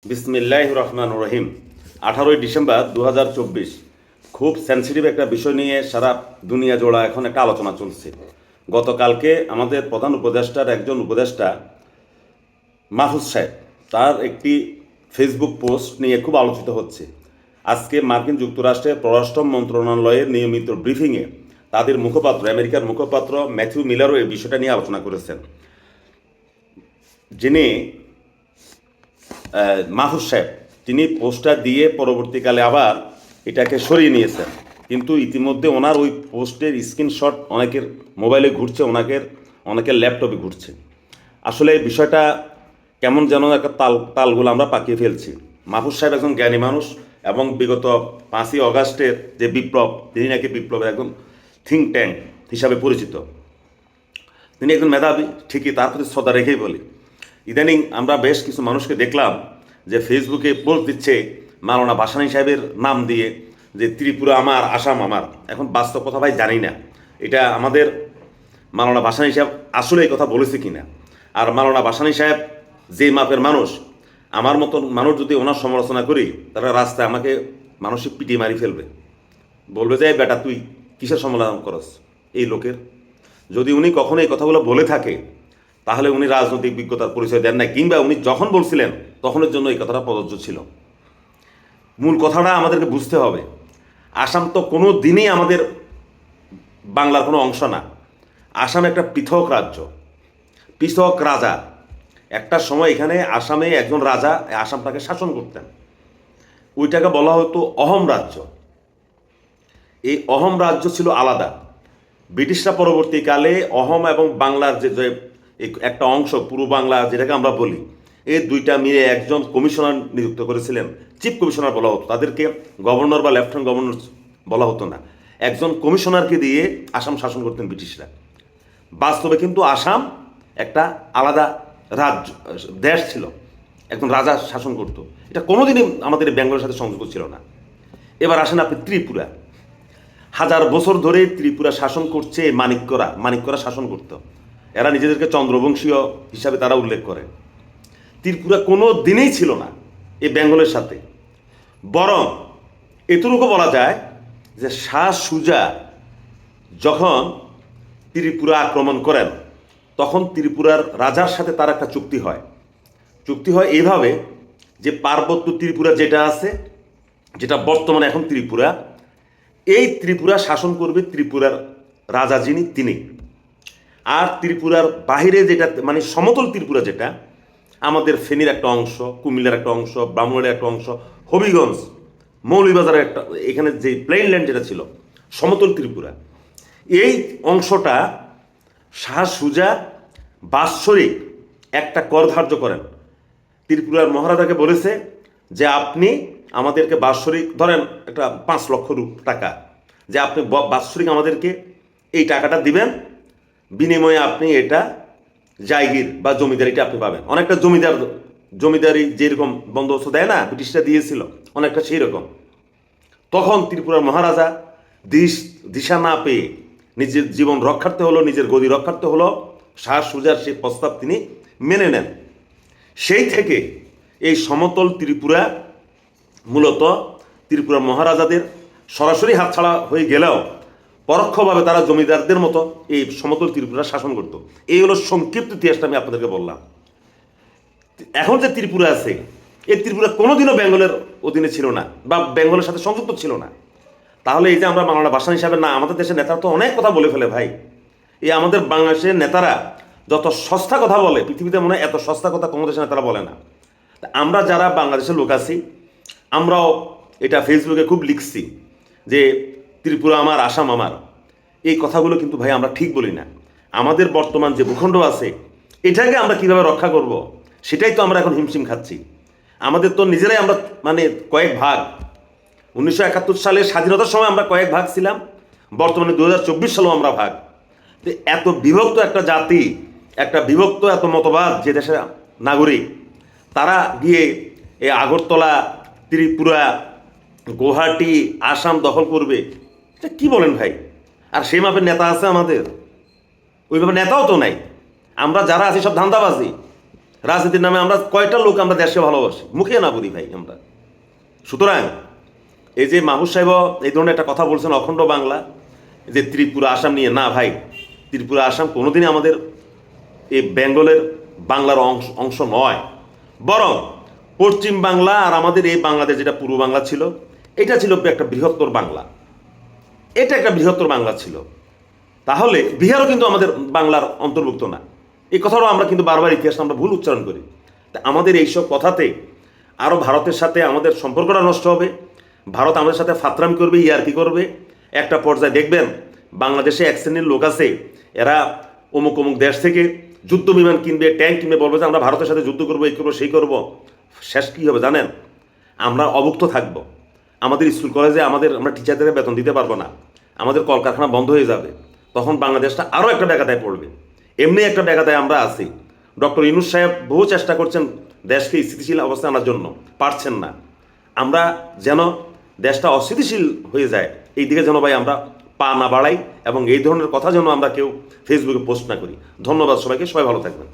বিসমিল্লাহির রহমানির রহিম। 18ই ডিসেম্বর 2024। খুব সেন্সিটিভ একটা বিষয় নিয়ে সারা দুনিয়া জোড়া এখন একটা আলোচনা চলছে। গতকালকে আমাদের প্রধান উপদেষ্টার একজন উপদেষ্টা মাহফুজ সাহেব তার একটি ফেসবুক পোস্ট নিয়ে খুব আলোচিত হচ্ছে। আজকে মার্কিন যুক্তরাষ্ট্রের পররাষ্ট্র মন্ত্রণালয়ের নিয়মিত ব্রিফিংয়ে তাদের মুখপাত্র, আমেরিকার মুখপাত্র ম্যাথিউ মিলারও এই বিষয়টা নিয়ে আলোচনা করেছেন। যিনি মাহফুজ সাহেব, তিনি পোস্টটা দিয়ে পরবর্তীকালে আবার এটাকে সরিয়ে নিয়েছেন, কিন্তু ইতিমধ্যে ওনার ওই পোস্টের স্ক্রিনশট অনেকের মোবাইলে ঘুরছে, অনেকের ল্যাপটপে ঘুরছে। আসলে বিষয়টা কেমন যেন একটা তালগুলো আমরা পাকিয়ে ফেলছি। মাহফুজ সাহেব একজন জ্ঞানী মানুষ এবং বিগত 5ই অগাস্টের যে বিপ্লব, তিনি নাকি বিপ্লবের একজন থিঙ্ক ট্যাঙ্ক হিসাবে পরিচিত। তিনি একজন মেধাবী, ঠিকই, তার প্রতি শ্রদ্ধা রেখেই বলি। ইদানিং আমরা বেশ কিছু মানুষকে দেখলাম যে ফেসবুকে পোস্ট দিচ্ছে মাওলানা ভাসানী সাহেবের নাম দিয়ে, যে ত্রিপুরা আমার, আসাম আমার। এখন বাস্তব কথা ভাই জানি না এটা আমাদের মাওলানা ভাসানী সাহেব আসলে এই কথা বলেছে কিনা। আর মাওলানা ভাসানী সাহেব যে মাপের মানুষ, আমার মতন মানুষ যদি ওনার সমালোচনা করি, তাহলে রাস্তায় আমাকে মানসিক পিটিয়ে মারি ফেলবে, বলবে যে বেটা তুই কিসের সমালোচনা করস এই লোকের। যদি উনি কখনো এই কথাগুলো বলে থাকে তাহলে উনি রাজনৈতিক বিজ্ঞতার পরিচয় দেন না, কিংবা উনি যখন বলছিলেন তখনের জন্য এই কথাটা প্রযোজ্য ছিল। মূল কথাটা আমাদেরকে বুঝতে হবে, আসাম তো কোনো দিনই আমাদের বাংলার কোনো অংশ না। আসাম একটা পৃথক রাজ্য, পৃথক রাজা। একটা সময় এখানে আসামে একজন রাজা আসামটাকে শাসন করতেন, ওইটাকে বলা হতো অহোম রাজ্য। এই অহোম রাজ্য ছিল আলাদা। ব্রিটিশরা পরবর্তীকালে অহোম এবং বাংলার যে একটা অংশ, পূর্ব বাংলা যেটাকে আমরা বলি, এই দুইটা মিলে একজন কমিশনার নিযুক্ত করেছিলেন। চিফ কমিশনার বলা হতো তাদেরকে, গভর্নর বা লেফটেন্যান্ট গভর্নর বলা হতো না। একজন কমিশনারকে দিয়ে আসাম শাসন করতেন ব্রিটিশরা। বাস্তবে কিন্তু আসাম একটা আলাদা রাজ্য, দেশ ছিল, একজন রাজা শাসন করতো। এটা কোনোদিনই আমাদের বেঙ্গলের সাথে সংযুক্ত ছিল না। এবার আসেন আপনি ত্রিপুরা। 1000 বছর ধরে ত্রিপুরা শাসন করছে মানিক্যরা শাসন করত। এরা নিজেদেরকে চন্দ্রবংশীয় হিসাবে তারা উল্লেখ করে। ত্রিপুরা কোনো দিনেই ছিল না এই বেঙ্গলের সাথে। বরং এতটুকু বলা যায় যে শাহ সুজা যখন ত্রিপুরা আক্রমণ করেন, তখন ত্রিপুরার রাজার সাথে তার একটা চুক্তি হয় এইভাবে যে পার্বত্য ত্রিপুরা যেটা আছে, যেটা বর্তমানে এখন ত্রিপুরা, এই ত্রিপুরা শাসন করবে ত্রিপুরার রাজা যিনি, তিনি। আর ত্রিপুরার বাহিরে যেটা, মানে সমতল ত্রিপুরা যেটা, আমাদের ফেনীর একটা অংশ, কুমিল্লার একটা অংশ, ব্রাহ্মণের একটা অংশ, হবিগঞ্জ, মৌলভীবাজারের একটা, এখানে যে প্লেন ল্যান্ড যেটা ছিল, সমতল ত্রিপুরা, এই অংশটা শাহ সুজা বাৎসরিক একটা কর ধার্য করেন। ত্রিপুরার মহারাজাকে বলেছে যে আপনি আমাদেরকে বাৎসরিক ধরেন একটা 5 লক্ষ টাকা, যে আপনি বাৎসরিক আমাদেরকে এই টাকাটা দিবেন, বিনিময়ে আপনি এটা জায়গির বা জমিদারিটা আপনি পাবেন। অনেকটা জমিদারি যেরকম বন্দোবস্ত দেয় না, ব্রিটিশরা দিয়েছিল, অনেকটা সেই রকম। তখন ত্রিপুরার মহারাজা দিশা না পেয়ে নিজের জীবন রক্ষার্থে হলো, নিজের গদি রক্ষার্থে হলো, শাহ সুজার সেই প্রস্তাব তিনি মেনে নেন। সেই থেকে এই সমতল ত্রিপুরা মূলত ত্রিপুরা মহারাজাদের সরাসরি হাতছাড়া হয়ে গেলেও পরোক্ষভাবে তারা জমিদারদের মতো এই সমতল ত্রিপুরা শাসন করত। এই হলো সংক্ষিপ্ত ইতিহাসটা আমি আপনাদেরকে বললাম। এখন যে ত্রিপুরা আছে, এই ত্রিপুরা কোনোদিনও বেঙ্গলের অধীনে ছিল না বা বেঙ্গলের সাথে সংযুক্ত ছিল না। তাহলে এই যে আমরা মাওলানা ভাসানী সাহেবের না, আমাদের দেশের নেতারা তো অনেক কথা বলে ফেলে ভাই। এই আমাদের বাংলাদেশের নেতারা যত সস্তা কথা বলে, পৃথিবীতে মনে হয় এত সস্তা কথা কোনো দেশের নেতারা বলে না। আমরা যারা বাংলাদেশের লোক আছি, আমরাও এটা ফেসবুকে খুব লিখছি যে ত্রিপুরা আমার, আসাম আমার। এই কথাগুলো কিন্তু ভাই আমরা ঠিক বলি না। আমাদের বর্তমান যে ভূখণ্ড আছে, এটাকে আমরা কিভাবে রক্ষা করব, সেটাই তো আমরা এখন হিমশিম খাচ্ছি। আমাদের তো নিজেরাই আমরা, মানে কয়েক ভাগ, 1971 সালে স্বাধীনতার সময় আমরা কয়েক ভাগ ছিলাম, বর্তমানে 2024 সালেও আমরা ভাগ। এত বিভক্ত একটা জাতি, একটা বিভক্ত এত মতবাদ যে দেশের নাগরিক, তারা গিয়ে এই আগরতলা, ত্রিপুরা, গুয়াহাটি, আসাম দখল করবে, এটা কী বলেন ভাই? আর সেই মাপের নেতা আছে আমাদের? ওইভাবে নেতাও তো নাই। আমরা যারা আছি সব ধান্দাবাজি, রাজনীতির নামে আমরা কয়টা লোক আমরা দেশকে ভালোবাসি, মুখে না বলি ভাই আমরা। সুতরাং এই যে মাহবুব সাহেব এই ধরনের একটা কথা বলছেন অখণ্ড বাংলা, যে ত্রিপুরা আসাম নিয়ে, না ভাই, ত্রিপুরা আসাম কোনোদিনই আমাদের এই বেঙ্গলের বাংলার অংশ নয়। বরং পশ্চিম বাংলা আর আমাদের এই বাংলাদেশ যেটা পূর্ব বাংলা ছিল, এটা ছিল একটা বৃহত্তর বাংলা, এটা একটা বৃহত্তর বাংলা ছিল। তাহলে বিহারও কিন্তু আমাদের বাংলার অন্তর্ভুক্ত না, এই কথাটাও আমরা কিন্তু বারবার ইতিহাসে আমরা ভুল উচ্চারণ করি। তা আমাদের এইসব কথাতে আরও ভারতের সাথে আমাদের সম্পর্কটা নষ্ট হবে, ভারত আমাদের সাথে ফাতরামি করবে, ইয়ার্কি করবে। একটা পর্যায়ে দেখবেন বাংলাদেশে এক শ্রেণীর লোক আছে, এরা অমুক অমুক দেশ থেকে যুদ্ধ বিমান কিনবে, ট্যাঙ্ক কিনবে, বলবে যে আমরা ভারতের সাথে যুদ্ধ করবো, এই করবো সেই করবো। শেষ কী হবে জানেন? আমরা অভুক্ত থাকবো, আমাদের স্কুল কলেজে আমরা টিচারদের বেতন দিতে পারবো না, আমাদের কলকারখানা বন্ধ হয়ে যাবে, তখন বাংলাদেশটা আরও একটা বেকাতায় পড়বে। এমনি একটা বেকাতায় আমরা আছি। ডক্টর ইউনূস সাহেব বহু চেষ্টা করছেন দেশকে স্থিতিশীল অবস্থায় আনার জন্য, পারছেন না। আমরা যেন দেশটা অস্থিতিশীল হয়ে যায় এই দিকে যেন ভাই আমরা পা না বাড়াই, এবং এই ধরনের কথা যেন আমরা কেউ ফেসবুকে পোস্ট না করি। ধন্যবাদ সবাইকে, সবাই ভালো থাকবেন।